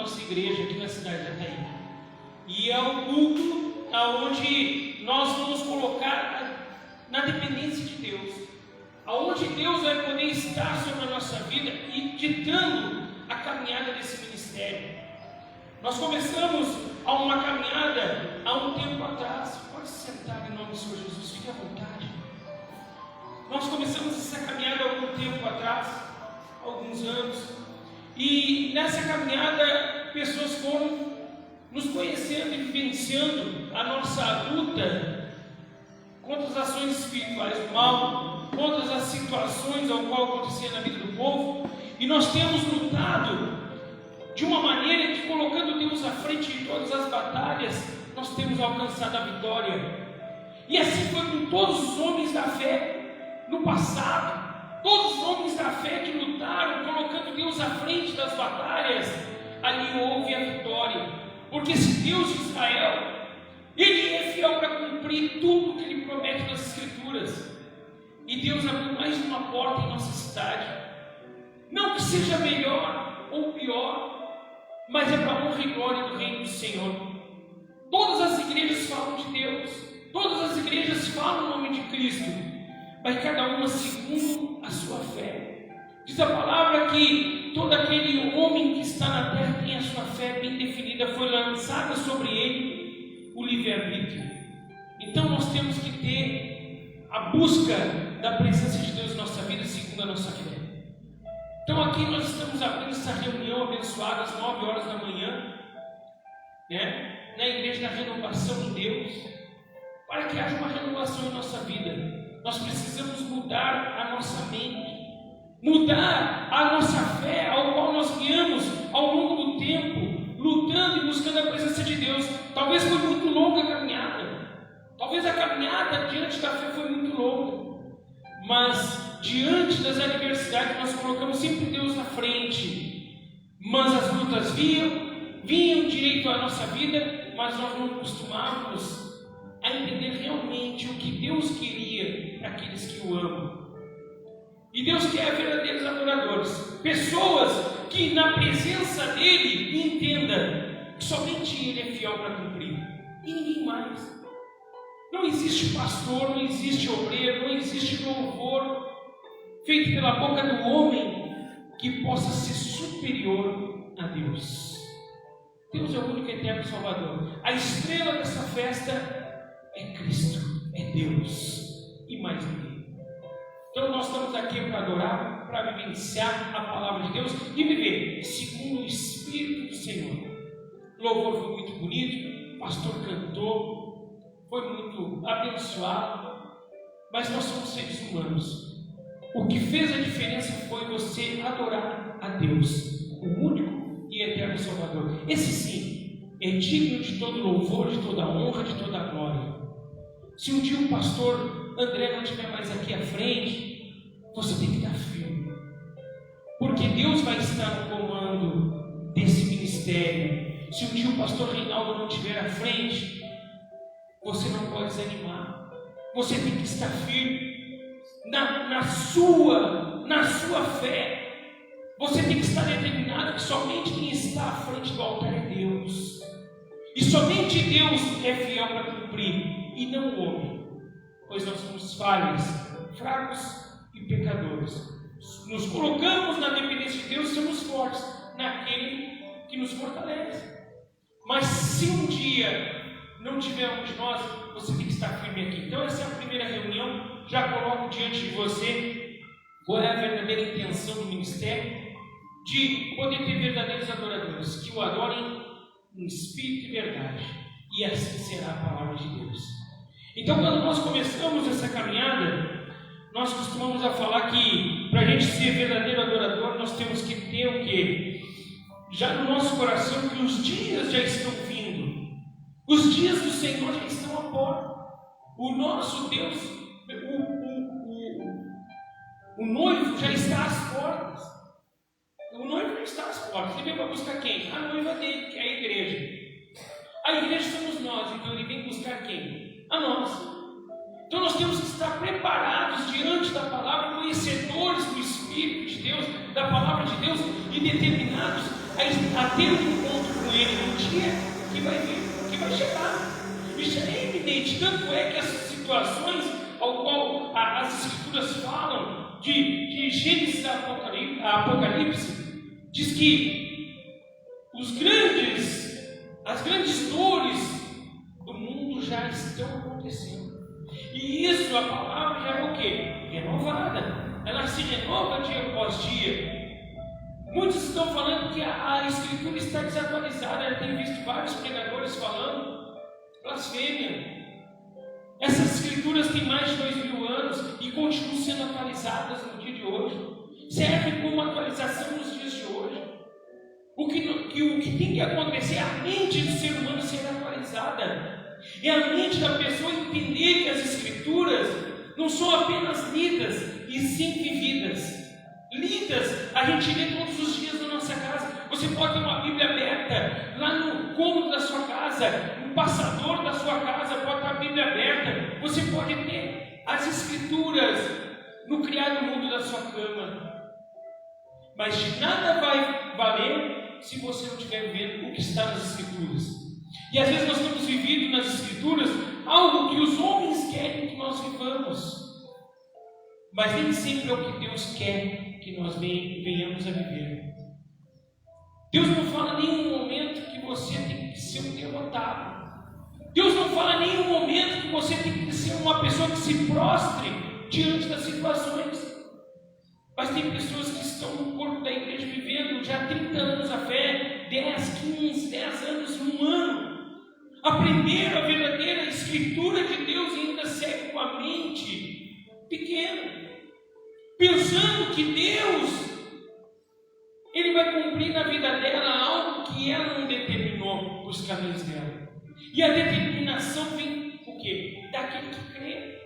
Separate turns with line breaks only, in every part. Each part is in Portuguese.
nossa igreja aqui na cidade de Itaim. E é o culto aonde nós vamos colocar na dependência de Deus, aonde Deus vai poder estar sobre a nossa vida e ditando a caminhada desse ministério. Nós começamos uma caminhada há um tempo atrás. Pode se sentar em nome do Senhor Jesus, fique à vontade. Nós começamos essa caminhada há algum tempo atrás, alguns anos, e nessa caminhada pessoas foram nos conhecendo e vivenciando a nossa luta contra as ações espirituais do mal, contra as situações ao qual acontecia na vida do povo, e nós temos lutado de uma maneira que, colocando Deus à frente de todas as batalhas, nós temos alcançado a vitória. E assim foi com todos os homens da fé no passado. Todos os homens da fé que lutaram, colocando Deus à frente das batalhas, ali houve a vitória. Porque esse Deus de Israel, Ele é fiel para cumprir tudo que Ele promete nas Escrituras. E Deus abriu mais de uma porta em nossa cidade. Não que seja melhor ou pior, mas é para a honra e glória do reino do Senhor. Todas as igrejas falam de Deus, todas as igrejas falam o nome de Cristo, mas cada uma segundo a sua fé. Diz a palavra que todo aquele homem que está na terra tem a sua fé bem definida, foi lançada sobre ele o livre-arbítrio. Então nós temos que ter a busca da presença de Deus em nossa vida segundo a nossa fé. Então aqui nós estamos abrindo essa reunião abençoada às 9 horas da manhã, na Igreja da Renovação de Deus, para que haja uma renovação em nossa vida. Nós precisamos mudar a nossa mente, mudar a nossa fé, ao qual nós guiamos ao longo do tempo, lutando e buscando a presença de Deus. Talvez foi muito longa a caminhada, talvez a caminhada diante da fé foi muito longa, mas diante das adversidades nós colocamos sempre Deus na frente. Mas as lutas vinham direito à nossa vida, mas nós não costumávamos a entender realmente o que Deus queria para aqueles que o amam. E Deus quer verdadeiros adoradores, pessoas que na presença dEle entendam que somente Ele é fiel para cumprir, e ninguém mais. Não existe pastor, não existe obreiro, não existe louvor feito pela boca do homem que possa ser superior a Deus. Deus é o único eterno Salvador. A estrela dessa festa é Cristo, é Deus e mais ninguém. Então nós estamos aqui para adorar, para vivenciar a palavra de Deus e viver segundo o Espírito do Senhor. O louvor foi muito bonito, o pastor cantou, foi muito abençoado, mas nós somos seres humanos. O que fez a diferença foi você adorar a Deus, o único e eterno Salvador. Esse sim é digno de todo louvor, de toda honra, de toda glória. Se um dia o pastor André não estiver mais aqui à frente, você tem que estar firme, porque Deus vai estar no comando desse ministério. Se um dia o pastor Reinaldo não estiver à frente, você não pode desanimar, você tem que estar firme na sua fé. Você tem que estar determinado que somente quem está à frente do altar é Deus, e somente Deus é fiel para cumprir, e não o homem, pois nós somos falhos, fracos e pecadores. Nos colocamos na dependência de Deus e somos fortes naquele que nos fortalece. Mas se um dia não tiver um de nós, você tem que estar firme aqui. Então essa é a primeira reunião. Já coloco diante de você qual é a verdadeira intenção do ministério, de poder ter verdadeiros adoradores, que o adorem em espírito e verdade, e assim será a palavra de Deus. Então quando nós começamos essa caminhada, nós costumamos a falar que para a gente ser verdadeiro adorador, nós temos que ter o quê? Já no nosso coração, que os dias já estão vindo, os dias do Senhor já estão à porta. O nosso Deus, o noivo já está às portas. O noivo já está às portas. Ele vem para buscar quem? A noiva dele, que é a igreja. A igreja somos nós, então ele vem buscar quem? A nós. Então nós temos que estar preparados diante da palavra, conhecedores do Espírito de Deus, da palavra de Deus, e determinados a ter um encontro dia que vai vir, que vai chegar. Isso é evidente, tanto é que as situações ao qual as Escrituras falam, de Gênesis a Apocalipse, diz que as grandes dores do mundo já estão acontecendo. E isso, a palavra já é o quê? Renovada. Ela se renova dia após dia. Muitos estão falando que a Escritura está desatualizada. Eu tenho visto vários pregadores falando blasfêmia. Essas Escrituras têm mais de 2000 anos e continuam sendo atualizadas no dia de hoje. Serve como atualização nos dias de hoje. O que tem que acontecer é a mente do ser humano ser atualizada. É a mente da pessoa entender que as Escrituras não são apenas lidas, e sim vividas. Lidas, a gente lê todos os dias na nossa casa. Você pode ter uma Bíblia aberta lá no cômodo da sua casa, no passador da sua casa, pode ter a Bíblia aberta. Você pode ter as Escrituras no criado mundo da sua cama. Mas de nada vai valer se você não estiver vivendo o que está nas Escrituras. E às vezes nós estamos vivendo nas Escrituras algo que os homens querem que nós vivamos. Mas nem sempre é o que Deus quer que nós venhamos a viver. Deus não fala em nenhum momento que você tem que ser um derrotado. Deus não fala em nenhum momento que você tem que ser uma pessoa que se prostre diante das situações. Mas tem pessoas que estão no corpo da igreja vivendo já 30 anos a fé, 10, 15, 10 anos, 1 ano. Aprenderam a verdadeira Escritura de Deus e ainda seguem com a mente pequena, pensando que Deus Ele vai cumprir na vida dela algo que ela não determinou os caminhos dela. E a determinação vem o quê? Daquele que crê.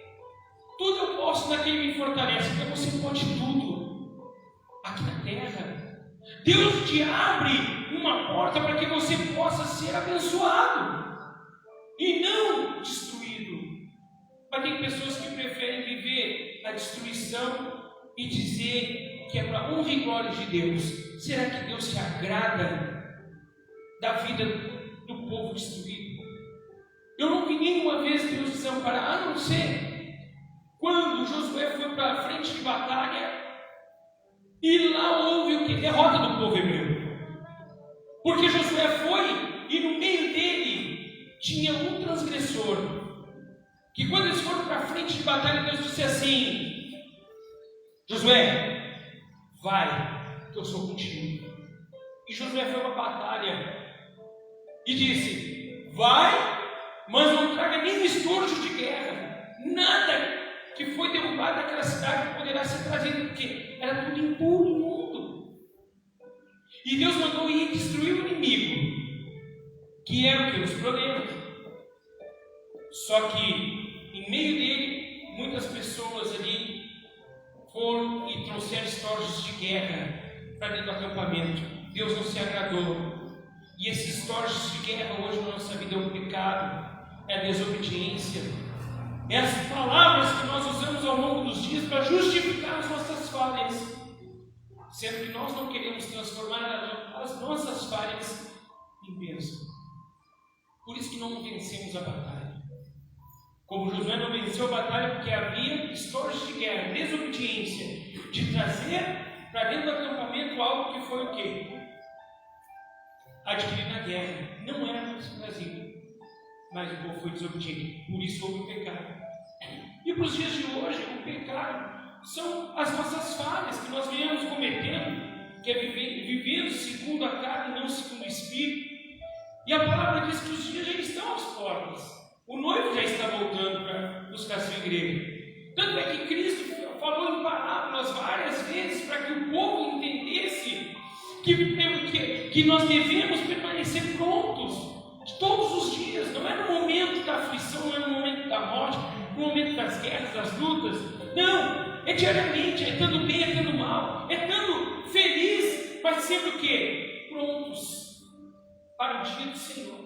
Tudo eu posso naquele que me fortalece. Então você pode tudo aqui na terra. Deus te abre uma porta para que você possa ser abençoado e não destruído. Mas tem pessoas que preferem viver a destruição e dizer que é para honra e glória de Deus. Será que Deus se agrada da vida do povo destruído? Eu não vi nenhuma vez Deus desamparar, a não ser quando Josué foi para a frente de batalha e lá houve o que? Derrota do povo hebreu. Porque Josué foi e no meio dele tinha um transgressor, que quando eles foram para a frente de batalha, Deus disse assim: Josué, vai, que eu sou contigo. E Josué foi para a batalha e disse: vai, mas não traga nem estojo de guerra, nada que foi derrubado daquela cidade poderá ser trazido, porque era tudo impuro, imundo. E Deus mandou ir destruir o inimigo, que era o que? Os problemas. Só que em meio dele, muitas pessoas ali foram e trouxeram estojos de guerra para dentro do acampamento. Deus não se agradou. E esses estojos de guerra hoje na nossa vida é um pecado, é a desobediência, é as palavras que nós usamos ao longo dos dias para justificar as nossas falhas, sendo que nós não queremos transformar as nossas falhas em bênção. Por isso que não vencemos a batalha. Como Josué não venceu a batalha porque havia estojos de guerra, desobediência, de trazer para dentro do acampamento algo que foi o quê? Adquirido na guerra. Não era para ser trazido, mas o povo foi desobediente, por isso houve o pecado. E para os dias de hoje, o pecado são as nossas falhas que nós viemos cometendo, que é vivendo segundo a carne e não segundo o Espírito. E a palavra diz que os dias já estão às portas. O noivo já está voltando para buscar sua igreja. Tanto é que Cristo falou em parábolas várias vezes para que o povo entendesse que nós devemos permanecer prontos todos os dias. Não é no momento da aflição, não é no momento da morte, no momento das guerras, das lutas. Não, é diariamente, é estando bem, é estando mal, é estando feliz, mas sendo o quê? Prontos para o dia do Senhor.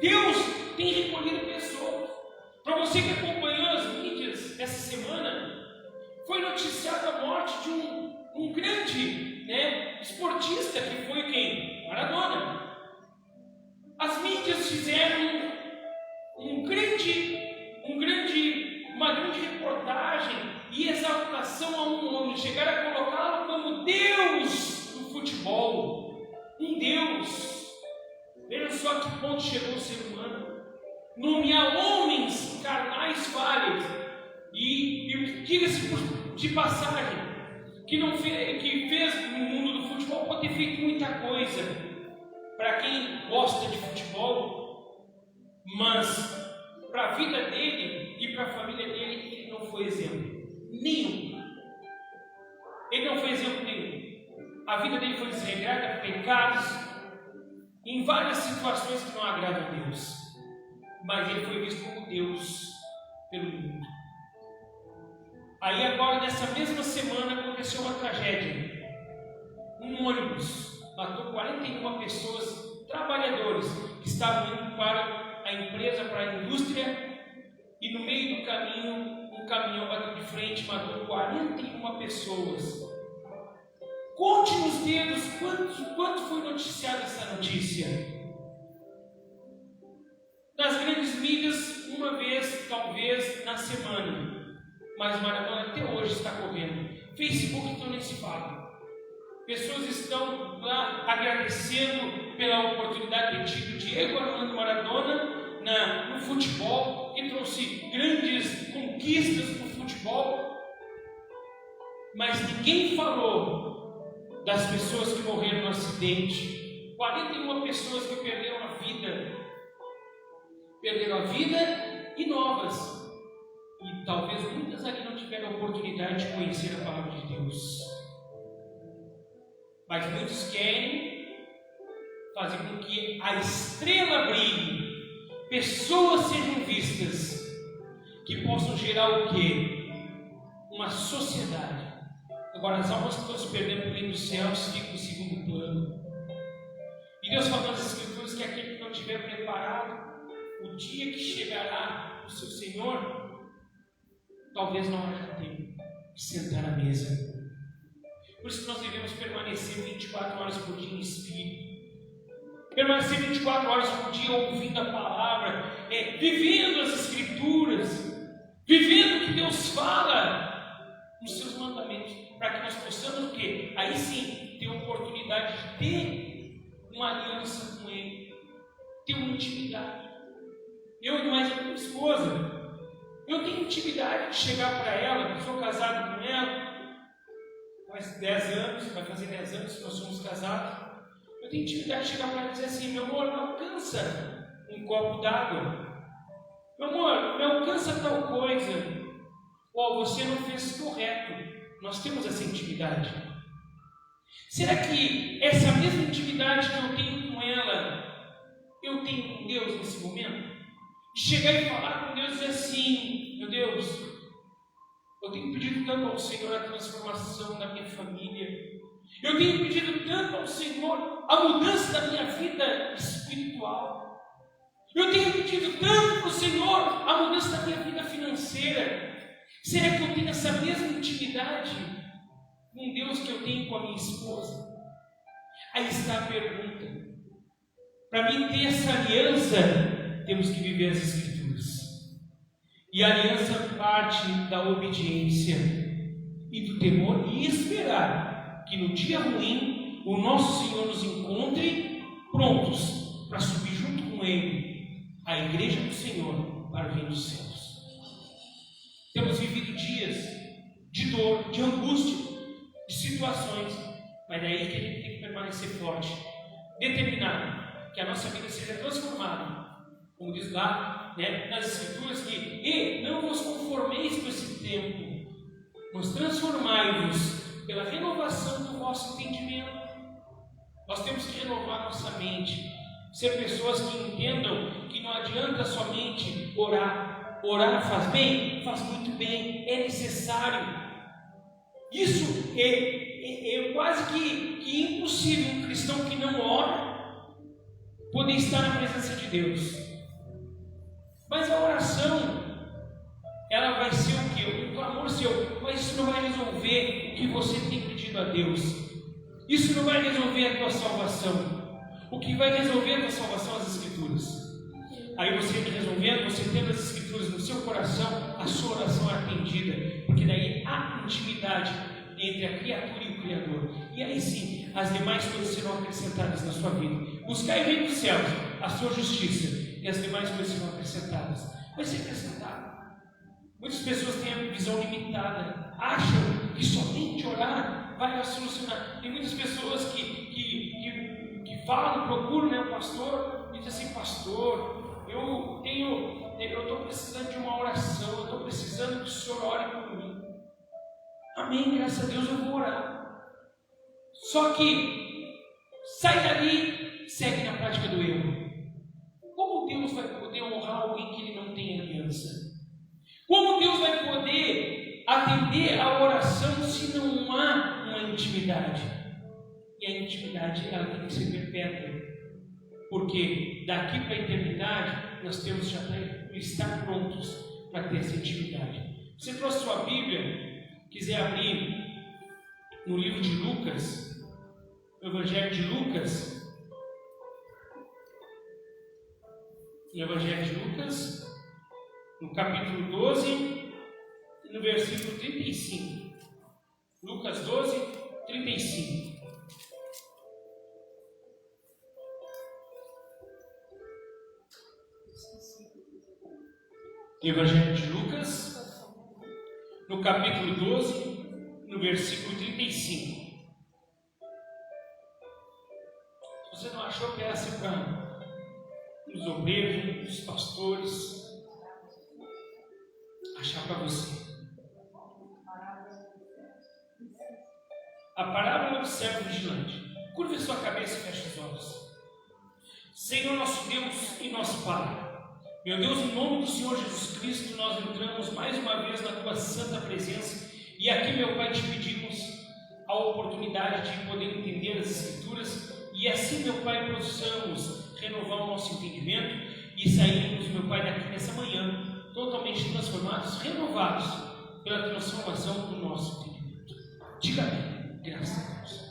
Deus tem recolhido pessoas. Para você que acompanhou as mídias essa semana, foi noticiada a morte de um grande esportista, que foi quem? Maradona. um Deus. Veja só que ponto chegou o ser humano. Nomear homens carnais falhos. E diga-se de passagem, que fez no mundo do futebol, pode ter feito muita coisa para quem gosta de futebol, mas para a vida dele e para a família dele, ele não foi exemplo nenhum. Ele não foi exemplo nenhum. A vida dele foi desregrada, pecados, em várias situações que não agradam a Deus, mas ele foi visto como Deus pelo mundo. Aí agora, nessa mesma semana, aconteceu uma tragédia. Um ônibus matou 41 pessoas, trabalhadores, que estavam indo para a empresa, para a indústria, e no meio do caminho, um caminhão bateu de frente e matou 41 pessoas. Conte nos dedos quanto foi noticiada essa notícia. Nas grandes mídias, uma vez, talvez, na semana. Mas Maradona até hoje está correndo. Facebook então nem se fala. Pessoas estão lá agradecendo pela oportunidade de ter tido Diego Armando Maradona no futebol, que trouxe grandes conquistas no futebol. Mas ninguém falou das pessoas que morreram no acidente. 41 pessoas que perderam a vida. Perderam a vida e novas. E talvez muitas ali não tiveram a oportunidade de conhecer a palavra de Deus. Mas muitos querem fazer com que a estrela brilhe, pessoas sejam vistas, que possam gerar o quê? Uma sociedade. Agora as almas que estão se perdendo pelo reino dos céus ficam em segundo plano. E Deus fala nas Escrituras que aquele que não tiver preparado, o dia que chegará o seu Senhor, talvez não haja tempo de sentar à mesa. Por isso que nós devemos permanecer 24 horas por dia em espírito. Permanecer 24 horas por dia ouvindo a palavra, vivendo as Escrituras, vivendo o que Deus fala nos seus mandamentos, para que nós possamos o quê? Aí sim ter a oportunidade de ter uma aliança com Ele, ter uma intimidade. Eu e mais a minha esposa, eu tenho intimidade de chegar para ela, sou casado com ela, faz 10 anos, vai fazer 10 anos que nós somos casados. Eu tenho intimidade de chegar para ela e dizer assim: meu amor, me alcança um copo d'água. Meu amor, me alcança tal coisa. Você não fez correto. Nós temos essa intimidade. Será que essa mesma intimidade que eu tenho com ela, eu tenho com Deus nesse momento? Chegar e falar com Deus e dizer assim: meu Deus, eu tenho pedido tanto ao Senhor a transformação da minha família, eu tenho pedido tanto ao Senhor a mudança da minha vida espiritual, eu tenho pedido tanto para o Senhor a mudança da minha vida financeira. Será que eu tenho essa mesma intimidade com Deus que eu tenho com a minha esposa? Aí está a pergunta. Para mim ter essa aliança, temos que viver as Escrituras. E a aliança parte da obediência e do temor, e esperar que no dia ruim o nosso Senhor nos encontre prontos para subir junto com Ele à igreja do Senhor para o reino dos céus. Temos vivido dias de dor, de angústia, de situações, mas é aí que a gente tem que permanecer forte, determinado, que a nossa vida seja transformada. Como diz lá, nas Escrituras, que não vos conformeis com esse tempo, mas transformai-vos pela renovação do vosso entendimento. Nós temos que renovar nossa mente, ser pessoas que entendam que não adianta somente orar. Orar faz bem? Faz muito bem, é necessário. Isso é quase que impossível um cristão que não ora poder estar na presença de Deus. Mas a oração, ela vai ser o quê? Um clamor seu, mas isso não vai resolver o que você tem pedido a Deus. Isso não vai resolver a tua salvação. O que vai resolver a tua salvação são as Escrituras. Aí você resolvendo, você tendo as Escrituras no seu coração, a sua oração é atendida, porque daí há intimidade entre a criatura e o Criador. e aí sim, as demais coisas serão acrescentadas na sua vida. Buscai o reino dos céus, a sua justiça, e as demais coisas serão acrescentadas. Vai ser acrescentado. Muitas pessoas têm a visão limitada, acham que somente orar vai solucionar. Tem muitas pessoas que falam, procuram, né, o pastor, e dizem assim: pastor, eu estou precisando de uma oração, eu estou precisando que o senhor ore por mim. Amém, graças a Deus eu vou orar. Só que sai dali, segue na prática do erro. Como Deus vai poder honrar alguém que ele não tem aliança? Como Deus vai poder atender a oração se não há uma intimidade? E a intimidade, ela tem que ser perpétua, porque daqui para a eternidade nós temos já que estar prontos para ter essa intimidade. Você trouxe sua Bíblia, quiser abrir no livro de Lucas, no Evangelho de Lucas, no capítulo 12, no versículo 35. Lucas 12, 35. Evangelho de Lucas, no capítulo 12, no versículo 35. Se você não achou, peça para os obreiros, os pastores, achar para você. A parábola do servo vigilante. Curve sua cabeça e feche os olhos. Senhor nosso Deus e nosso Pai, meu Deus, em nome do Senhor Jesus Cristo, nós entramos mais uma vez na Tua santa presença, e aqui, meu Pai, te pedimos a oportunidade de poder entender as Escrituras, e assim, meu Pai, possamos renovar o nosso entendimento e sairmos, meu Pai, daqui nessa manhã totalmente transformados, renovados pela transformação do nosso entendimento. Diga amém, graças a Deus.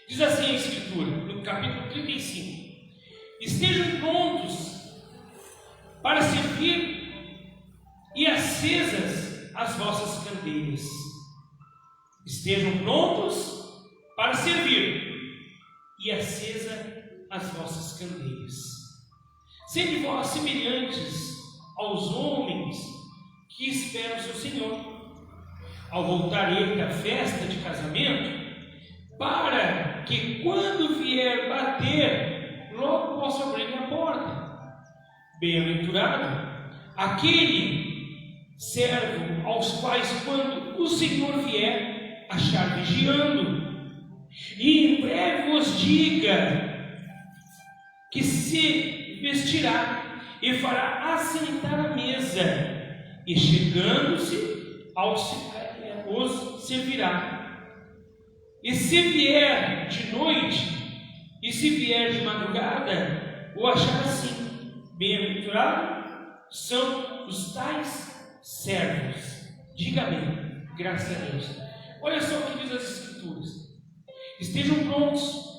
Diz assim a Escritura, no capítulo 35: estejam prontos para servir e acesas as vossas candeias. Estejam prontos para servir e acesa as vossas candeias. Sede vós semelhantes aos homens que esperam o seu Senhor, ao voltar ele da festa de casamento, para que quando vier bater, logo possa abrir a porta. Bem-aventurado aquele servo aos quais, quando o Senhor vier, achar vigiando, e em breve vos diga que se vestirá e fará assentar a mesa, e chegando-se os servirá. E se vier de noite, e se vier de madrugada, o achar assim. Bem-aventurado são os tais servos. Diga amém, graças a Deus. Olha só o que diz as Escrituras: estejam prontos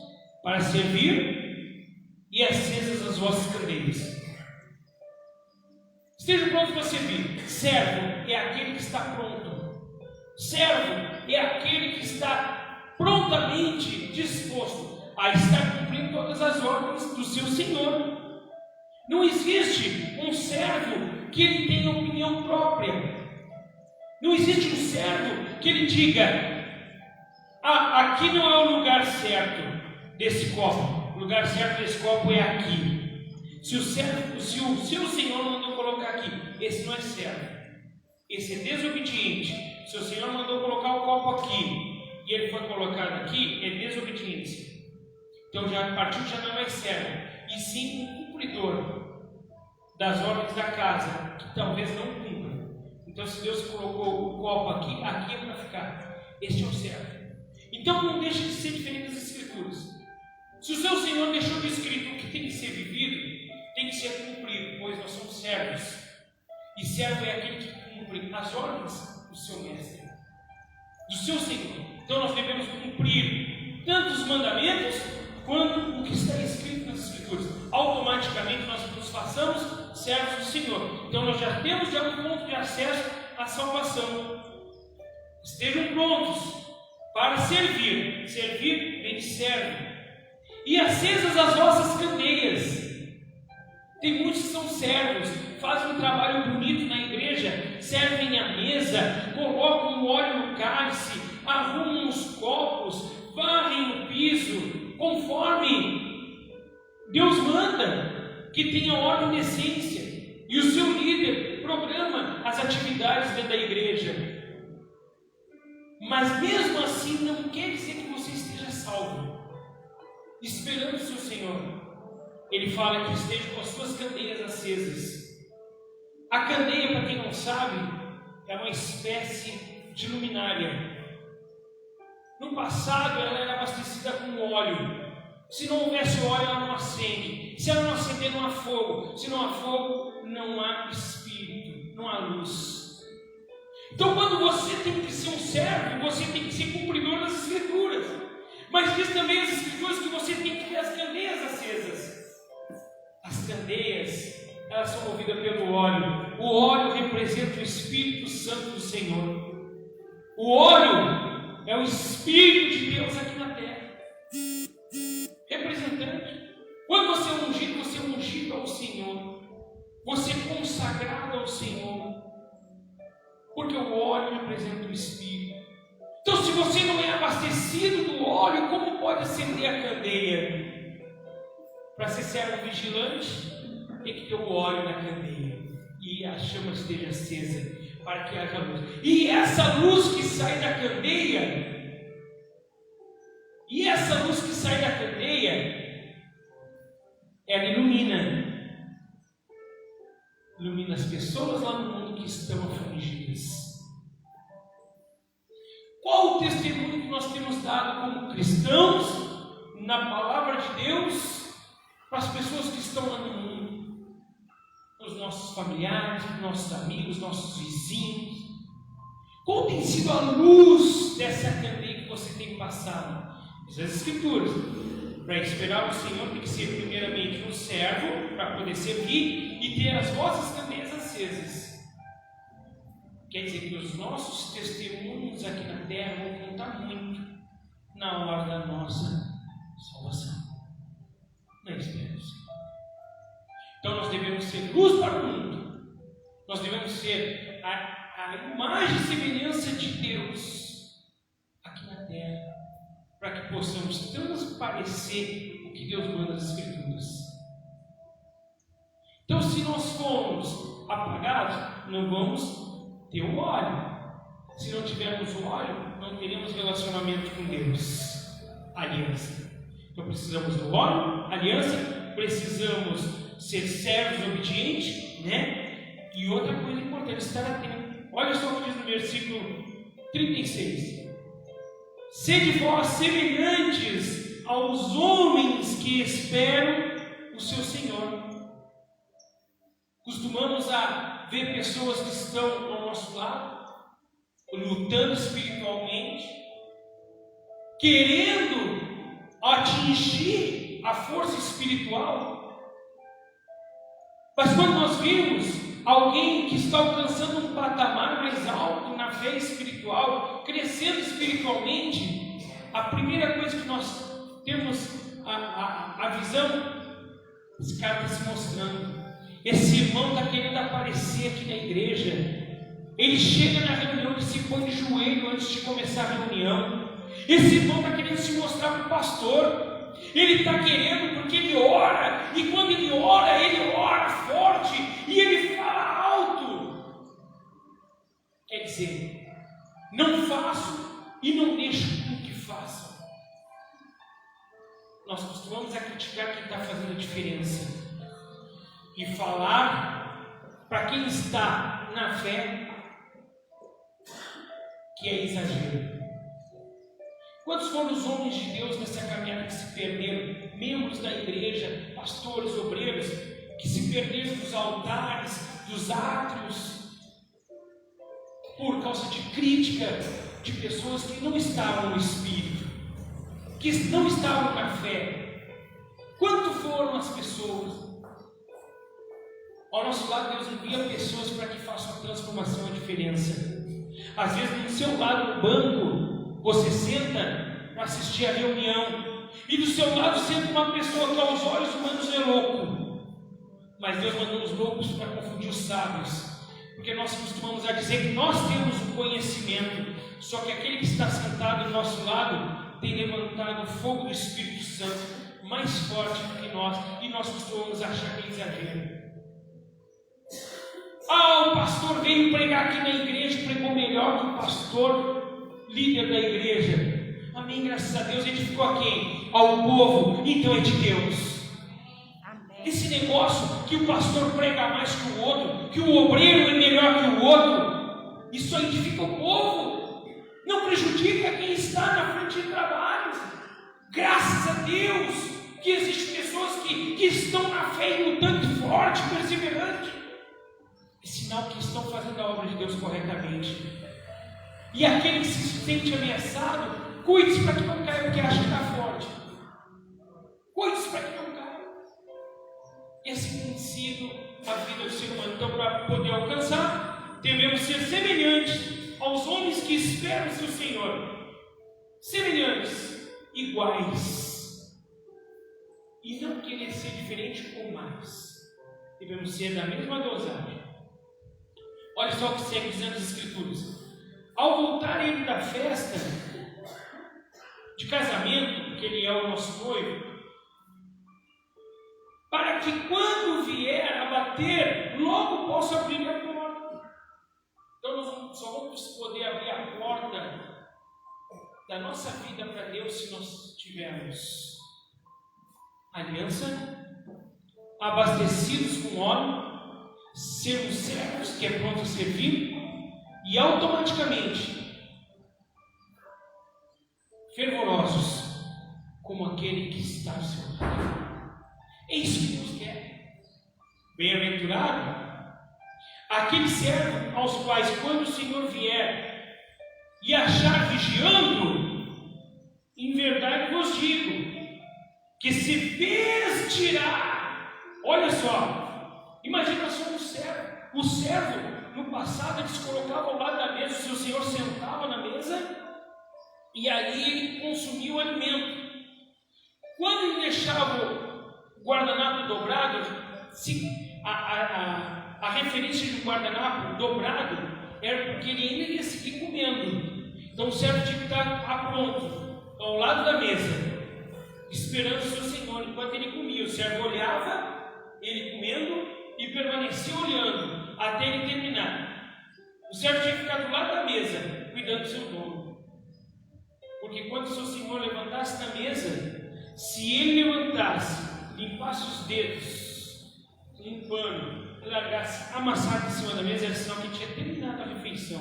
para servir e acesas as vossas candeias. Estejam prontos para servir. Servo é aquele que está pronto. Servo é aquele que está prontamente disposto a estar cumprindo todas as ordens do seu Senhor. Não existe um servo que ele tenha opinião própria. Não existe um servo que ele diga: aqui não é o lugar certo desse copo. O lugar certo desse copo é aqui. Se o seu Senhor mandou colocar aqui, esse não é servo. Esse é desobediente. Se o Senhor mandou colocar o copo aqui e ele foi colocado aqui, é desobediência. Então a partir já não é servo, e sim um cumpridor das ordens da casa, que talvez não cumpra. Então, se Deus colocou o copo aqui, aqui é para ficar. Este é o servo. Então, não deixe de ser diferente das Escrituras. Se o seu Senhor deixou escrito o que tem que ser vivido, tem que ser cumprido, pois nós somos servos. E servo é aquele que cumpre as ordens do seu mestre, do seu Senhor. Então, nós devemos cumprir tanto os mandamentos quanto o que está escrito nas Escrituras. Automaticamente nós nos façamos servos do Senhor. Então nós já temos um ponto de acesso à salvação. Estejam prontos para servir. Servir vem de servo. E acesas as vossas candeias. Tem muitos que são servos, fazem um trabalho bonito na igreja, servem à mesa, colocam o óleo no cálice, arrumam os copos, varrem o piso, conforme Deus manda, que tenha ordem e decência. E o seu líder programa as atividades dentro da igreja. Mas mesmo assim não quer dizer que você esteja salvo, esperando o seu Senhor. Ele fala que esteja com as suas candeias acesas. A candeia, para quem não sabe, é uma espécie de luminária. No passado ela era abastecida com óleo. Se não houvesse óleo, ela não acende. Se ela não acender, não há fogo. Se não há fogo, não há espírito, não há luz. Então, quando você tem que ser um servo, você tem que ser cumpridor das Escrituras. Mas diz também as Escrituras que você tem que ter as candeias acesas. As candeias, elas são movidas pelo óleo. O óleo representa o Espírito Santo do Senhor. O óleo é o Espírito de Deus aqui na terra. Representante. Quando você é ungido ao Senhor. Você é consagrado ao Senhor. Porque o óleo representa o Espírito. Então, se você não é abastecido do óleo, como pode acender a candeia? Para ser servo vigilante, tem que ter o óleo na candeia. E a chama esteja acesa, para que haja luz. E essa luz que sai da candeia, ela ilumina as pessoas lá no mundo que estão afligidas. Qual o testemunho que nós temos dado como cristãos, na palavra de Deus, para as pessoas que estão lá no mundo? Os nossos familiares, nossos amigos, nossos vizinhos. Qual tem sido a luz dessa candeia que você tem passado? Diz as Escrituras. Para esperar o Senhor tem que ser primeiramente um servo, para poder servir e ter as vossas candeias acesas. Quer dizer que os nossos testemunhos aqui na terra vão contar muito na hora da nossa salvação. Não esperamos. Então nós devemos ser luz para o mundo. Nós devemos ser a imagem e semelhança de Deus aqui na terra, para que possamos transparecer o que Deus manda nas Escrituras. Então, se nós formos apagados, não vamos ter o óleo. Se não tivermos o óleo, não teremos relacionamento com Deus. Aliança. Então precisamos do óleo, aliança, precisamos ser servos obedientes, né? E outra coisa importante, estar atento. Olha só o que diz no versículo 36. Sede vós semelhantes aos homens que esperam o seu Senhor. Costumamos a ver pessoas que estão ao nosso lado, lutando espiritualmente, querendo atingir a força espiritual. Mas quando nós vimos alguém que está alcançando um patamar mais alto na fé espiritual, crescendo espiritualmente, a primeira coisa que nós temos a visão, esse cara está se mostrando. Esse irmão está querendo aparecer aqui na igreja. Ele chega na reunião e se põe de joelho antes de começar a reunião. Esse irmão está querendo se mostrar para o pastor. Ele está querendo porque ele ora. E quando ele ora forte. E ele fala alto. Quer dizer, não faço e não deixo com que façam. Nós costumamos a criticar quem está fazendo a diferença. E falar para quem está na fé que é exagero. Quantos foram os homens de Deus nessa caminhada que se perderam? Membros da igreja, pastores, obreiros, que se perderam dos altares, dos átrios, por causa de crítica de pessoas que não estavam no Espírito, que não estavam na fé. Quanto foram as pessoas? Ao nosso lado, Deus envia pessoas para que façam a transformação, a diferença. Às vezes, no seu lado, no banco, você senta para assistir a reunião, e do seu lado senta uma pessoa que aos olhos humanos é louco, mas Deus mandou os loucos para confundir os sábios, porque nós costumamos a dizer que nós temos o conhecimento, só que aquele que está sentado do nosso lado tem levantado o fogo do Espírito Santo mais forte do que nós, e nós costumamos achar que é exagero. O pastor veio pregar aqui na igreja, pregou melhor que o pastor líder da igreja. Amém, graças a Deus. Edificou a quem? Ao povo. Então é de Deus. Amém. Esse negócio que o pastor prega mais que o outro, que o obreiro é melhor que o outro, isso edifica o povo, não prejudica quem está na frente de trabalho. Graças a Deus que existem pessoas que estão na fé e lutando forte, perseverante. É sinal que estão fazendo a obra de Deus corretamente. E aquele que se sente ameaçado, cuide-se para que não caia, porque acha que está forte. Cuide-se para que não caia. Esse tem sido a vida do ser humano. Então, para poder alcançar, devemos ser semelhantes aos homens que esperam seu Senhor. Semelhantes, iguais. E não querer ser diferente ou mais. Devemos ser da mesma dosagem. Olha só o que segue dizendo as Escrituras. Ao voltar ele da festa de casamento, porque ele é o nosso noivo, para que quando vier a bater, logo possa abrir a porta. Então nós só vamos poder abrir a porta da nossa vida para Deus se nós tivermos aliança, abastecidos com óleo, sermos servos, que é pronto a servir, e automaticamente fervorosos, como aquele que está ao seu lado. É isso que Deus quer. Bem-aventurado aquele servo aos quais, quando o Senhor vier e achar vigiando, em verdade vos digo, que se vestirá. Olha só, imagina só um servo. O servo, no passado, ele se colocava ao lado da mesa, o seu senhor sentava na mesa e aí ele consumia o alimento. Quando ele deixava o guardanapo dobrado, a referência do guardanapo dobrado era porque ele ainda ia seguir comendo. Então o servo tinha que estar pronto, ao lado da mesa, esperando o seu senhor enquanto ele comia. O servo olhava ele comendo e permanecia olhando até ele terminar. O servo tinha que ficar do lado da mesa, cuidando do seu dono. Porque quando o seu senhor levantasse da mesa, se ele levantasse, limpasse os dedos, limpando, largasse amassado em cima da mesa, era sinal que tinha terminado a refeição.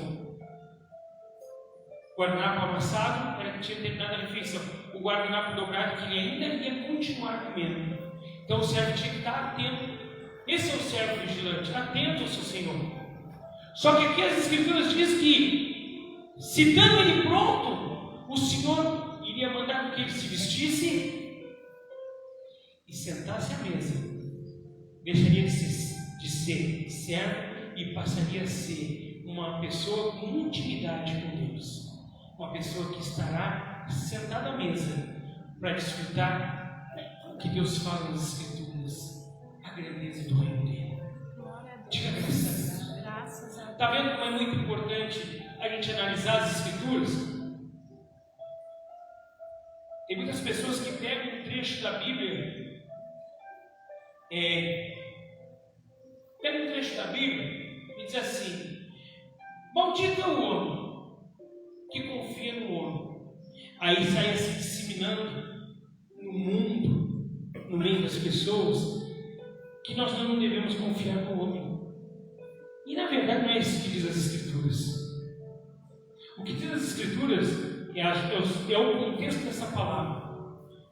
O guardanapo amassado era que tinha terminado a refeição. O guardanapo dobrado, que ele ainda ia continuar comendo. Então o servo tinha que estar atento. Esse é o servo vigilante, atento ao seu Senhor. Só que aqui as Escrituras dizem que, se dando ele pronto, o Senhor iria mandar que ele se vestisse e sentasse à mesa. Deixaria de ser servo e passaria a ser uma pessoa com intimidade com Deus. Uma pessoa que estará sentada à mesa para desfrutar o que Deus fala nas Escrituras. A grandeza do reino dele. Diga graças a Deus. Está vendo como é muito importante a gente analisar as Escrituras? Tem muitas pessoas que pegam um trecho da Bíblia, pegam um trecho da Bíblia e diz assim: maldito é o homem que confia no homem. Aí sai se disseminando no mundo, no meio das pessoas, que nós não devemos confiar no homem. E na verdade não é isso que diz as Escrituras. O que diz as Escrituras é o contexto dessa palavra.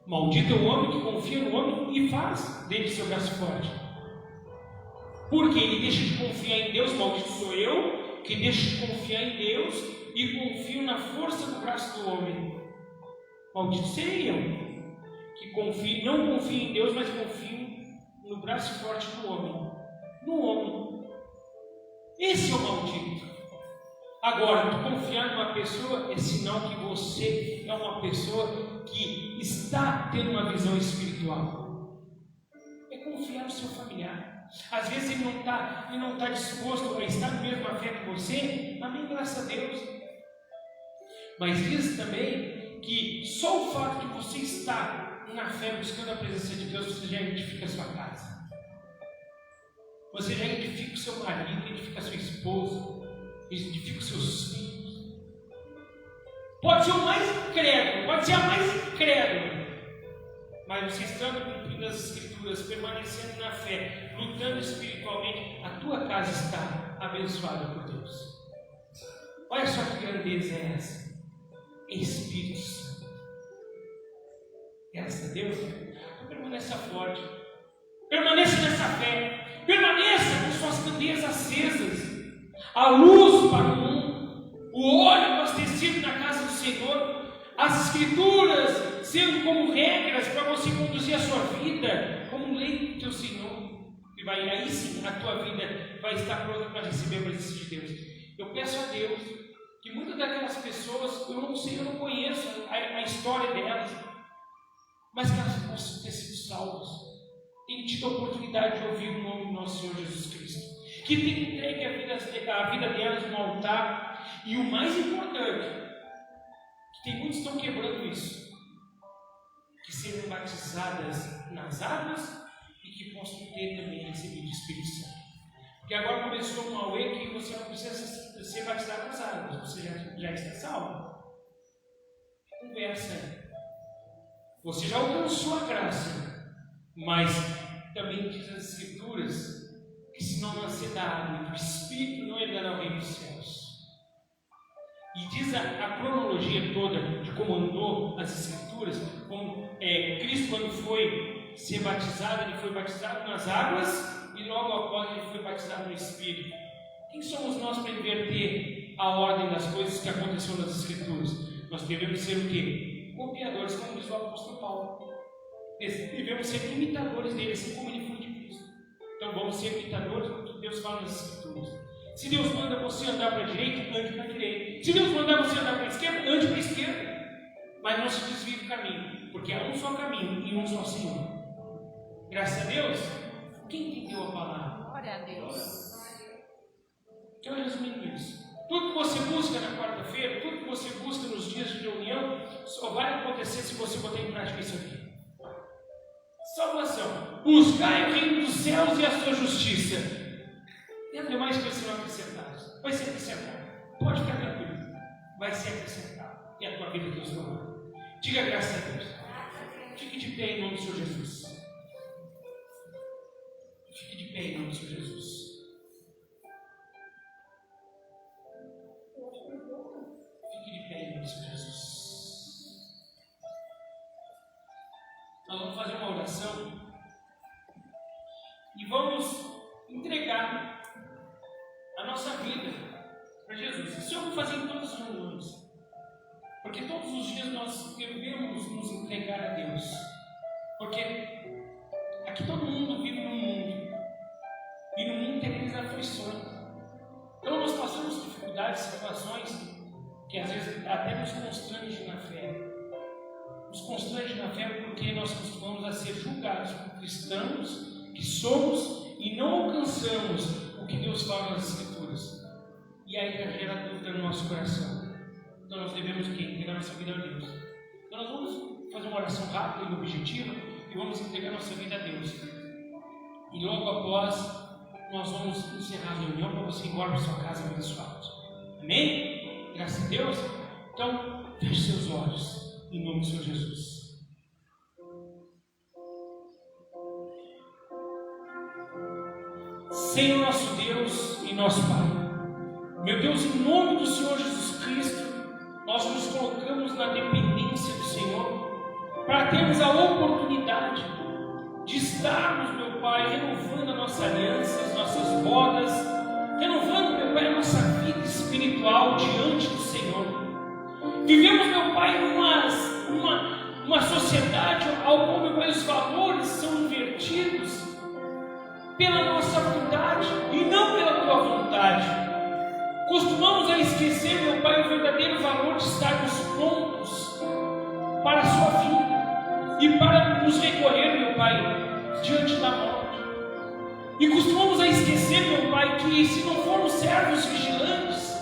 Maldito é o homem que confia no homem e faz dele seu braço forte. Porque ele deixa de confiar em Deus. Maldito sou eu que deixo de confiar em Deus e confio na força do braço do homem. Maldito seria eu que não confio em Deus, mas confio no braço forte do homem. No homem. Esse é o maldito. Agora, tu confiar numa pessoa é sinal que você é uma pessoa que está tendo uma visão espiritual. É confiar no seu familiar. Às vezes ele não está disposto a estar na mesma fé que você. Amém, graças a Deus. Mas diz também que só o fato de você estar na fé buscando a presença de Deus, você já identifica a sua casa. Você já identifica o seu marido, identifica a sua esposa, identifica os seus filhos. Pode ser o mais incrédulo, pode ser a mais incrédula, mas você estando cumprindo as Escrituras, permanecendo na fé, lutando espiritualmente, a tua casa está abençoada por Deus. Olha só que grandeza é essa. Espírito Santo. Graças a Deus. Então permaneça forte, permaneça nessa fé, permaneça com suas candeias acesas, a luz para o mundo, o óleo abastecido na casa do Senhor, as Escrituras sendo como regras para você conduzir a sua vida, como lei do teu Senhor. E aí sim a tua vida vai estar pronta para receber a presença de Deus. Eu peço a Deus que muitas daquelas pessoas, eu não sei, eu não conheço a história delas, mas que elas possam ter sido salvas, tenham tido a oportunidade de ouvir o nome do nosso Senhor Jesus Cristo, que tenham entregue a vida delas no altar, e o mais importante, que tem muitos que estão quebrando isso, que sejam batizadas nas águas e que possam ter também recebido o Espírito Santo. Porque agora começou um auê que você não precisa ser batizado nas águas, você já está salvo. Conversa aí. Você já alcançou a graça, mas também diz as Escrituras que se não nascer da água e do Espírito não entrará ao reino dos céus. E diz a cronologia toda de como andou as Escrituras, como Cristo, quando foi ser batizado, ele foi batizado nas águas e logo após ele foi batizado no Espírito. Quem somos nós para inverter a ordem das coisas que aconteceram nas Escrituras? Nós devemos ser o quê? Copiadores, como diz o apóstolo Paulo. Devemos ser imitadores dele, assim como ele foi de Cristo. Então vamos ser imitadores do que Deus fala nas Escrituras. Se Deus manda você andar para a direita, ande para a direita. Se Deus mandar você andar para a esquerda, ande para a esquerda. Mas não se desvie do caminho, porque há um só caminho e um só Senhor. Graças a Deus. Quem entendeu a palavra?
Glória a Deus.
Então, resumindo isso, tudo que você busca na quarta-feira, tudo que você busca nos dias de reunião, só vai acontecer se você botar em prática isso aqui. Salvação. Buscai o reino dos céus e a sua justiça. E as demais coisas serão acrescentadas. Vai ser acrescentado. Pode ficar tranquilo. Vai ser acrescentado. E a tua vida Deus não. Diga graças a Deus. Fique de pé em nome do Senhor Jesus. Fique de pé em nome do Senhor Jesus. Fique de pé em nome do Senhor Jesus. Nós vamos fazer uma oração e vamos entregar a nossa vida para Jesus. Isso eu vou fazer em todas as reuniões, porque todos os dias nós devemos nos entregar a Deus, porque aqui todo mundo vive no mundo e no mundo tem aflições. Então nós passamos dificuldades, situações que às vezes até nos constrangem na fé. Nos constrange na fé porque nós costumamos a ser julgados por cristãos que somos e não alcançamos o que Deus fala nas Escrituras. E aí gera dúvida no nosso coração. Então nós devemos entregar nossa vida a Deus. Então nós vamos fazer uma oração rápida e objetiva e vamos entregar nossa vida a Deus. E logo após nós vamos encerrar a reunião para você ir embora para sua casa abençoado. Amém? Graças a Deus. Então feche seus olhos. Em nome do Senhor Jesus. Senhor nosso Deus e nosso Pai, meu Deus, em nome do Senhor Jesus Cristo, nós nos colocamos na dependência do Senhor para termos a oportunidade de estarmos, meu Pai, renovando a nossa aliança, as nossas bodas, renovando, meu Pai, a nossa vida espiritual diante do Senhor. Vivemos, meu Pai, numa sociedade ao qual, meu Pai, os valores são invertidos pela nossa vontade e não pela Tua vontade. Costumamos a esquecer, meu Pai, o verdadeiro valor de estarmos prontos para a sua vinda e para nos recolher, meu Pai, diante da morte. E costumamos a esquecer, meu Pai, que se não formos servos vigilantes,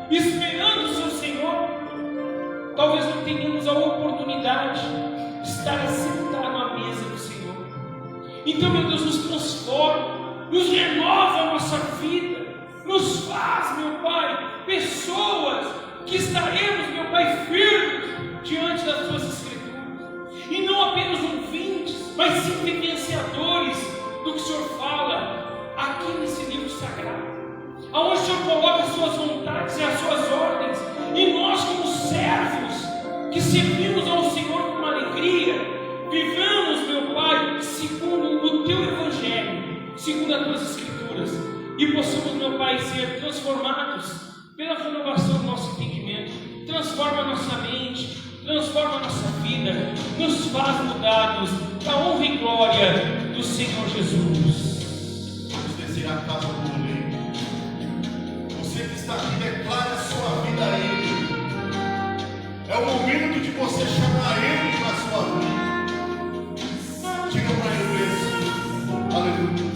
esperando o seu Senhor, talvez não tenhamos a oportunidade de estar sentado à mesa do Senhor. Então, meu Deus, nos transforma, nos renova a nossa vida, nos faz, meu Pai, pessoas que estaremos, meu Pai, firmes diante das Tuas Escrituras, e não apenas ouvintes, mas sim vivenciadores do que o Senhor fala aqui nesse livro sagrado, aonde o Senhor coloca as Suas vontades e as Suas ordens, e nós, como servos que servimos ao Senhor com alegria, vivamos, meu Pai, segundo o Teu Evangelho, segundo as Tuas Escrituras, e possamos, meu Pai, ser transformados pela renovação do nosso entendimento. Transforma a nossa mente, transforma a nossa vida, nos faz mudados para a honra e glória do Senhor Jesus.
Vamos descer a casa do oleiro. Você que está aqui, declare a sua vida a Ele. É o momento de você chamar Ele para a sua vida. Diga para Ele isso. Aleluia.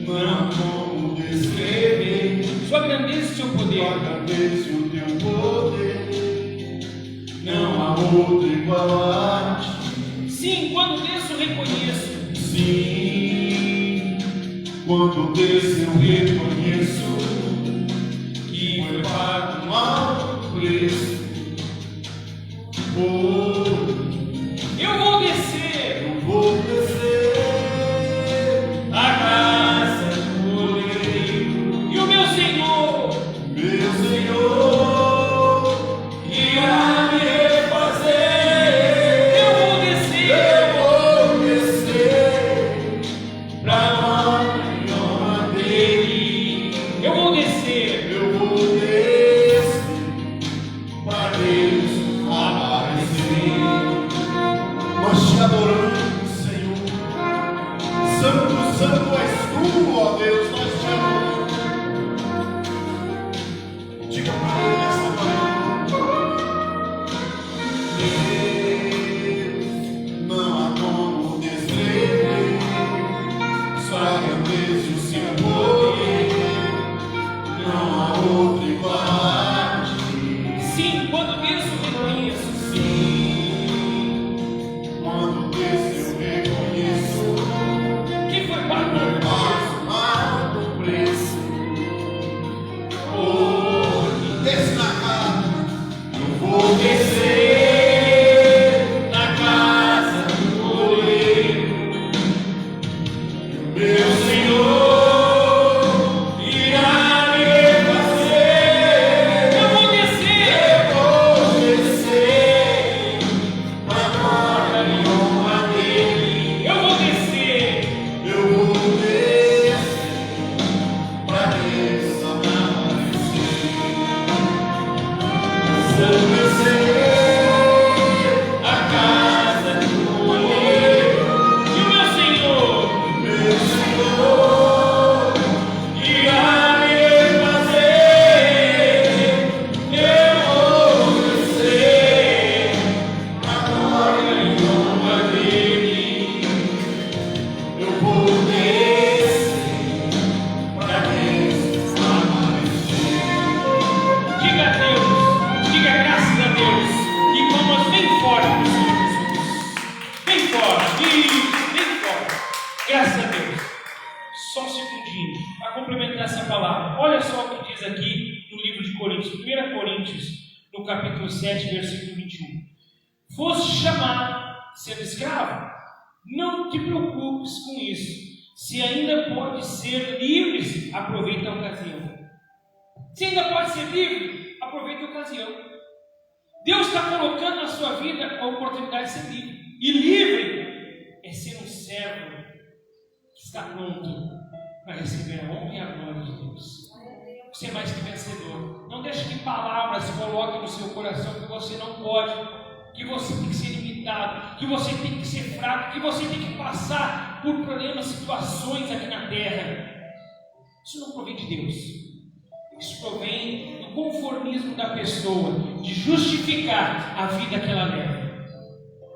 Não como descrever
Sua grandeza e seu poder.
Sua grandeza e o teu poder. Não há outro igual a ti.
Sim, quando desço eu reconheço.
Sim, quando desço eu reconheço que foi pago um alto preço.
Eu vou descer.
Eu vou descer
A casa do oleiro. E o meu Senhor
irá me refazer.
Eu vou
descer pra honra e honra dele.
Eu vou descer.
Eu vou descer pra Deus aparecer. Nós te adoramos, Senhor. Santo, santo és tu, ó Deus, nós te amamos. Diga para Ele esta manhã. Deus, não há como descrever sua grandeza e o seu poder. Não há outro igual a ti.
Sim, quando desço eu reconheço.
Sim, quando desço eu reconheço
Que foi pago
foi
por
pago um alto preço. Desce na casa, eu vou descer na casa do oleiro. Meu Senhor irá me refazer.
Eu vou descer.
Eu vou descer pra glória e honra dele.
Eu vou descer.
Eu vou descer pra Deus aparecer. Vou descer
A casa do oleiro. E o meu Senhor.
meu Senhor irá me refazer. Eu vou descer pra glória e honra dele. Eu vou descer pra Deus aparecer.
Diga a Deus. Diga graças a Deus. E vamos bem forte para o Senhor Jesus. Bem forte. Isso, bem forte. Graças a Deus. Só um segundinho para complementar essa palavra. Olha só o que diz aqui no livro de Coríntios, 1 Coríntios, no capítulo 7, versículo 21. Foste chamado sendo escravo, não te preocupes com isso. Se ainda pode ser livre, aproveita a ocasião. Se ainda pode ser livre, aproveita a ocasião. Deus está colocando na sua vida a oportunidade de ser livre. E livre é ser um servo que está pronto para receber a honra e a glória de Deus. Você é mais que vencedor. Não deixe que palavras coloquem no seu coração que você não pode. que você tem que ser limitado, que você tem que ser fraco, que você tem que passar por problemas, situações aqui na terra. Isso não provém de Deus. Isso provém do conformismo da pessoa, de justificar a vida que ela leva.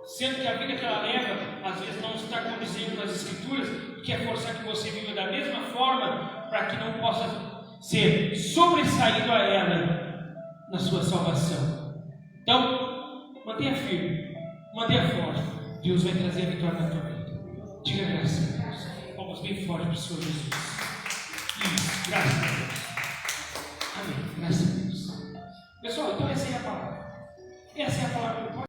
Sendo que a vida que ela leva, às vezes não está condizendo nas Escrituras, quer forçar que você viva da mesma forma, para que não possa ser sobressaído a ela na sua salvação. Então, mantenha firme, mantenha forte. Deus vai trazer a vitória na tua vida. Diga graças a Deus. Vamos bem forte para o Senhor Jesus. Isso, graças a Deus. Amém. Graças a Deus. Pessoal, então essa é a palavra. Essa é a palavra.